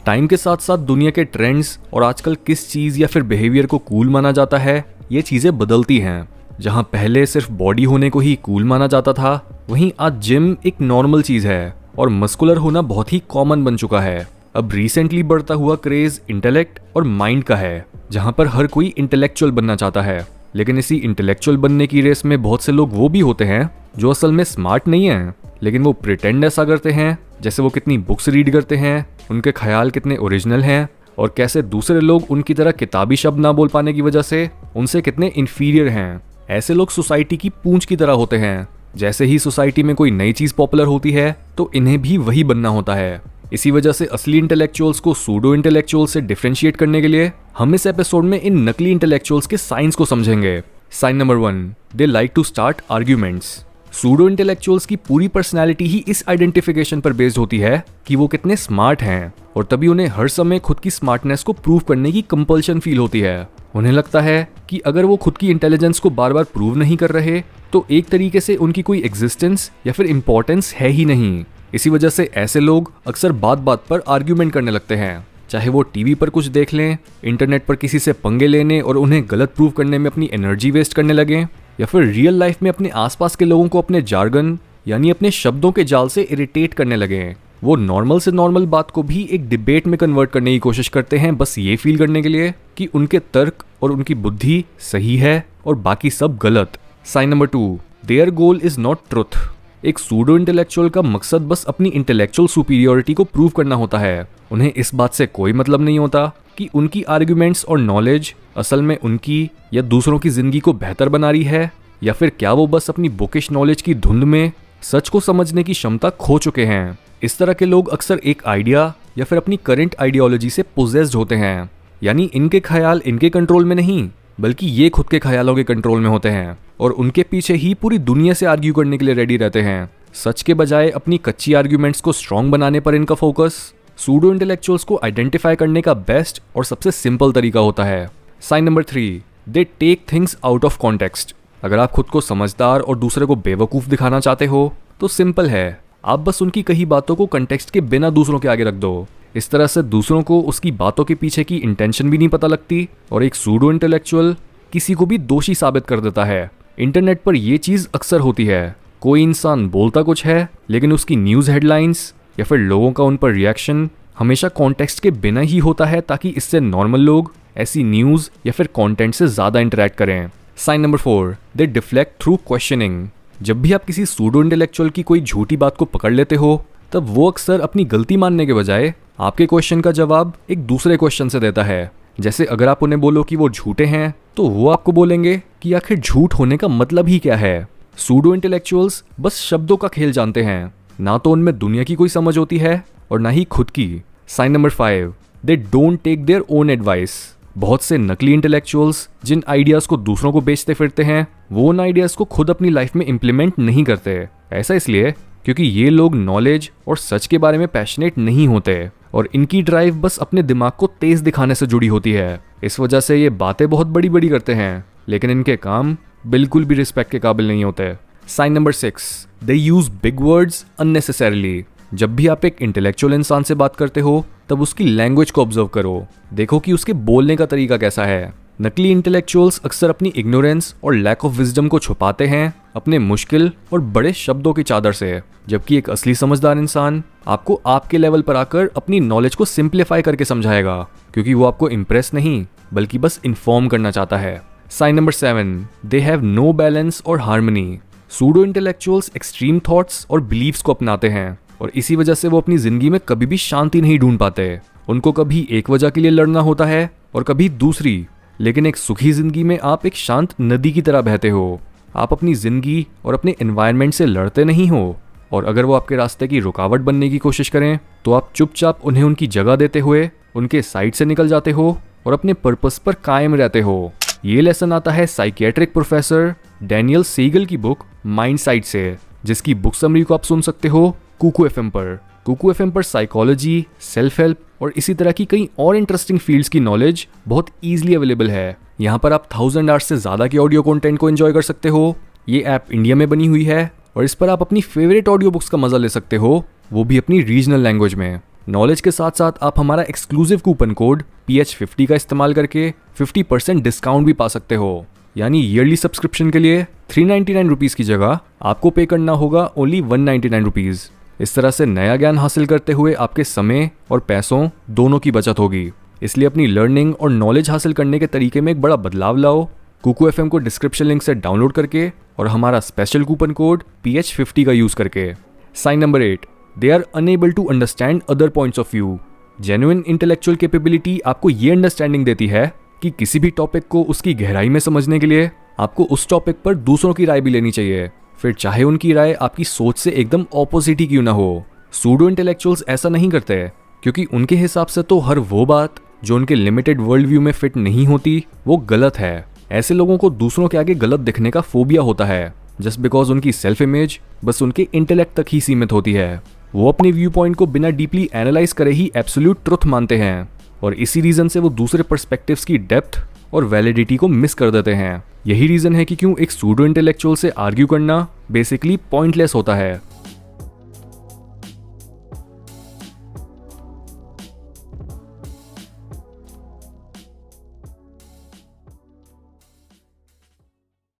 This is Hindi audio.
टाइम के साथ साथ दुनिया के ट्रेंड्स और आजकल किस चीज़ या फिर बिहेवियर को कूल माना जाता है, ये चीज़ें बदलती हैं। जहाँ पहले सिर्फ बॉडी होने को ही कूल माना जाता था, वहीं आज जिम एक नॉर्मल चीज़ है और मस्कुलर होना बहुत ही कॉमन बन चुका है। अब रिसेंटली बढ़ता हुआ क्रेज इंटेलेक्ट और माइंड का है, जहाँ पर हर कोई इंटेलेक्चुअल बनना चाहता है। लेकिन इसी इंटेलेक्चुअल बनने की रेस में बहुत से लोग वो भी होते हैं जो असल में स्मार्ट नहीं हैं, लेकिन वो प्रिटेंड ऐसा करते हैं जैसे वो कितनी बुक्स रीड करते हैं, उनके ख्याल कितने ओरिजिनल हैं और कैसे दूसरे लोग उनकी तरह किताबी शब्द ना बोल पाने की वजह से उनसे कितने इन्फीरियर हैं। ऐसे लोग सोसाइटी की पूंछ की तरह होते हैं। जैसे ही सोसाइटी में कोई नई चीज पॉपुलर होती है तो इन्हें भी वही बनना होता है। इसी वजह से असली इंटेलेक्चुअल्स को सूडो इंटेलेक्चुअल से डिफरेंशिएट करने के लिए हम इस एपिसोड में इन नकली इंटेलेक्चुअल्स के साइंस को समझेंगे। Sign number 1, they like to start arguments. Pseudo intellectuals की पूरी पर्सनैलिटी ही इस आइडेंटिफिकेशन पर बेस्ड होती है कि वो कितने स्मार्ट हैं, और तभी उन्हें हर समय खुद की स्मार्टनेस को प्रूव करने की कंपल्शन फील होती है। उन्हें लगता है कि अगर वो खुद की इंटेलिजेंस को बार बार प्रूव नहीं कर रहे तो एक तरीके से उनकी कोई एग्जिस्टेंस या फिर इंपॉर्टेंस है ही नहीं। इसी वजह से ऐसे लोग अक्सर बात बात पर आर्ग्यूमेंट करने लगते हैं, चाहे वो टीवी पर कुछ देख लें, इंटरनेट पर किसी से पंगे लेने और उन्हें गलत प्रूव करने में अपनी एनर्जी वेस्ट करने लगे, या फिर रियल लाइफ में अपने आसपास के लोगों को अपने जार्गन यानी अपने शब्दों के जाल से इरिटेट करने लगे। वो नॉर्मल से नॉर्मल बात को भी एक डिबेट में कन्वर्ट करने की कोशिश करते हैं, बस ये फील करने के लिए कि उनके तर्क और उनकी बुद्धि सही है और बाकी सब गलत। Sign number 2, their goal is not truth. एक सूडो इंटेलेक्चुअल का मकसद बस अपनी इंटेलेक्चुअल सुपीरियोरिटी को प्रूव करना होता है। उन्हें इस बात से कोई मतलब नहीं होता कि उनकी आर्ग्यूमेंट्स और नॉलेज असल में उनकी या दूसरों की जिंदगी को बेहतर बना रही है, या फिर क्या वो बस अपनी बुकिश नॉलेज की धुंध में सच को समझने की क्षमता खो चुके हैं। इस तरह के लोग अक्सर एक आइडिया या फिर अपनी करंट आइडियोलॉजी से पोजेस्ड होते हैं, यानी इनके ख्याल इनके कंट्रोल में नहीं बल्कि ये खुद के ख्यालों के कंट्रोल में होते हैं और उनके पीछे ही पूरी दुनिया से आर्ग्यू करने के लिए रेडी रहते हैं। सच के बजाय अपनी कच्ची आर्ग्यूमेंट्स को स्ट्रॉन्ग बनाने पर इनका फोकस सूडो इंटेलेक्चुअल्स को आइडेंटिफाई करने का बेस्ट और सबसे सिंपल तरीका होता है। Sign number 3, they take things out of context. अगर आप खुद को समझदार और दूसरे को बेवकूफ़ दिखाना चाहते हो तो सिंपल है, आप बस उनकी कही बातों को कंटेक्स्ट के बिना दूसरों के आगे रख दो। इस तरह से दूसरों को उसकी बातों के पीछे की इंटेंशन भी नहीं पता लगती और एक सूडो इंटेलेक्चुअल किसी को भी दोषी साबित कर देता है। इंटरनेट पर यह चीज़ अक्सर होती है, कोई इंसान बोलता कुछ है लेकिन उसकी न्यूज़ हेडलाइंस या फिर लोगों का उन पर रिएक्शन हमेशा कॉन्टेक्स्ट के बिना ही होता है, ताकि इससे नॉर्मल लोग ऐसी न्यूज़ या फिर कंटेंट से ज़्यादा इंटरेक्ट करें। साइन नंबर 4, दे डिफ्लेक्ट थ्रू क्वेश्चनिंग। जब भी आप किसी सूडो इंटेलेक्चुअल की कोई झूठी बात को पकड़ लेते हो तब वो अक्सर अपनी गलती मानने के बजाय आपके क्वेश्चन का जवाब एक दूसरे क्वेश्चन से देता है। जैसे अगर आप उन्हें बोलो कि वो झूठे हैं तो वो आपको बोलेंगे कि आखिर झूठ होने का मतलब ही क्या है। सूडो इंटेलेक्चुअल्स बस शब्दों का खेल जानते हैं, ना तो उनमें दुनिया की कोई समझ होती है और ना ही खुद की। Sign number 5, they don't take their own advice. बहुत से नकली इंटेलेक्चुअल्स जिन आइडियाज़ को दूसरों को बेचते फिरते हैं वो उन आइडियाज़ को खुद अपनी लाइफ में इम्प्लीमेंट नहीं करते। ऐसा इसलिए क्योंकि ये लोग नॉलेज और सच के बारे में पैशनेट नहीं होते और इनकी ड्राइव बस अपने दिमाग को तेज दिखाने से जुड़ी होती है। इस वजह से ये बातें बहुत बड़ी बड़ी करते हैं लेकिन इनके काम बिल्कुल भी रिस्पेक्ट के काबिल नहीं होते। साइन नंबर 6, दे यूज बिग वर्ड्स अननेसेसरली। जब भी आप एक इंटेलेक्चुअल इंसान से बात करते हो तब उसकी लैंग्वेज को ऑब्जर्व करो, देखो कि उसके बोलने का तरीका कैसा है। नकली इंटेलेक्चुअल्स अक्सर अपनी इग्नोरेंस और लैक ऑफ विजडम को छुपाते हैं अपने मुश्किल और बड़े शब्दों की चादर से, जबकि एक असली समझदार इंसान आपको आपके लेवल पर आकर अपनी नॉलेज को सिंप्लीफाई करके समझाएगा, क्योंकि वो आपको इम्प्रेस नहीं बल्कि बस इन्फॉर्म करना चाहता है। Sign number 7, they have no balance और harmony. Pseudo intellectuals extreme thoughts और बिलीव्स को अपनाते हैं और इसी वजह से वो अपनी जिंदगी में कभी भी शांति नहीं ढूंढ पाते। उनको कभी एक वजह के लिए लड़ना होता है और कभी दूसरी, लेकिन एक सुखी जिंदगी में आप एक शांत नदी की तरह बहते हो। आप अपनी जिंदगी और अपने एनवायरनमेंट से लड़ते नहीं हो, और अगर वो आपके रास्ते की रुकावट बनने की कोशिश करें तो आप चुपचाप उन्हें उनकी जगह देते हुए उनके साइड से निकल जाते हो और अपने पर्पस पर कायम रहते हो। ये लेसन आता है साइकियाट्रिक प्रोफेसर डैनियल सीगल की बुक माइंड साइड से, जिसकी बुक समरी को आप सुन सकते हो कुकू एफएम पर। कुकू एफएम पर साइकोलॉजी, सेल्फ हेल्प और इसी तरह की कई और इंटरेस्टिंग फील्ड्स की नॉलेज बहुत ईजिली अवेलेबल है। यहाँ पर आप 1000 आवर्स से ज़्यादा के ऑडियो कंटेंट को एंजॉय कर सकते हो। ये ऐप इंडिया में बनी हुई है और इस पर आप अपनी फेवरेट ऑडियो बुक्स का मजा ले सकते हो, वो भी अपनी रीजनल लैंग्वेज में। नॉलेज के साथ साथ आप हमारा एक्सक्लूसिव कूपन कोड PH50 का इस्तेमाल करके 50% डिस्काउंट भी पा सकते हो। यानी ईयरली सब्सक्रिप्शन के लिए 399 रुपीज़ की जगह आपको पे करना होगा ओनली 199 रुपीज़। इस तरह से नया ज्ञान हासिल करते हुए आपके समय और पैसों दोनों की बचत होगी। इसलिए अपनी लर्निंग और नॉलेज हासिल करने के तरीके में एक बड़ा बदलाव लाओ। कुकू FM को डिस्क्रिप्शन लिंक से डाउनलोड करके और हमारा स्पेशल कूपन कोड PH50 का यूज़ करके। Sign number 8, they are unable to understand other points of view. Genuine intellectual capability आपको ये अंडरस्टैंडिंग देती है कि किसी भी टॉपिक को उसकी गहराई में समझने के लिए आपको उस टॉपिक पर दूसरों की राय भी लेनी चाहिए, फिर चाहे उनकी राय आपकी सोच से एकदम ऑपोजिट ही क्यों ना हो। सूडो इंटेलेक्चुअल्स ऐसा नहीं करते क्योंकि उनके हिसाब से तो हर वो बात जो उनके लिमिटेड वर्ल्ड व्यू में फिट नहीं होती वो गलत है। ऐसे लोगों को दूसरों के आगे गलत दिखने का फोबिया होता है, जस्ट बिकॉज उनकी सेल्फ इमेज बस उनके इंटेलेक्ट तक ही सीमित होती है। वो अपने व्यू पॉइंट को बिना डीपली एनालाइज करे ही एब्सोल्यूट ट्रुथ मानते हैं और इसी रीजन से वो दूसरे पर्सपेक्टिव्स की डेप्थ और वैलिडिटी को मिस कर देते हैं। यही रीजन है कि क्यों एक सूडो इंटेलेक्चुअल से आर्ग्यू करना बेसिकली पॉइंटलेस होता है।